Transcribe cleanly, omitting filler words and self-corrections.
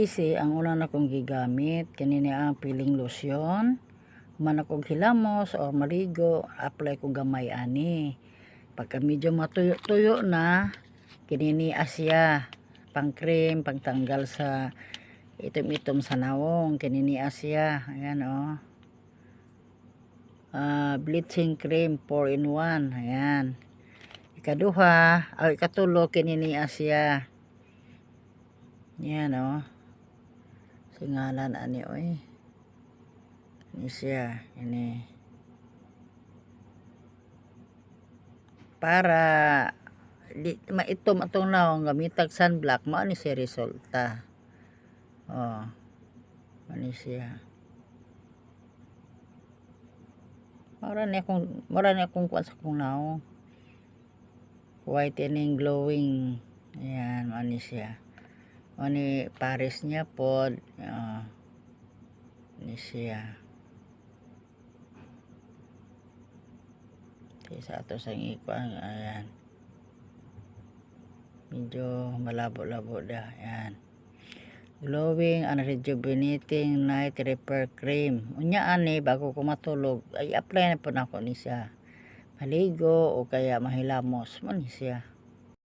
Isi ang una na kong gigamit kanini ang peeling lotion. Man akong hilamos or maligo, apply ko gamay ani. Pagka medyo matuyo-tuyo na, kinini asya pang cream, pagtanggal sa itom-itom sa nawong, kinini asya. Ayan oh. Bleaching cream 4-in-1. Ayan. Ikaduha, ikatulo kinini asya. Ayan oh. Singalan ani oy. Ini siya, ini. Para di maitom atong naong gamitag sunblock, mao ni siya resulta. Oh. Ani siya. Mura ni akong kuan sa kong naong. Whitening, glowing. Ayan, mao ni siya. Mao ni Paris niya pod. Ni siya. Sa ato sa ikuan, ayan. Medyo malabo-labo dah. Ayan. Glowing and rejuvenating night repair cream. Unya ani bago ko matulog, ay apply na po nako ni siya. Maligo o kaya mahilamos mo ni siya.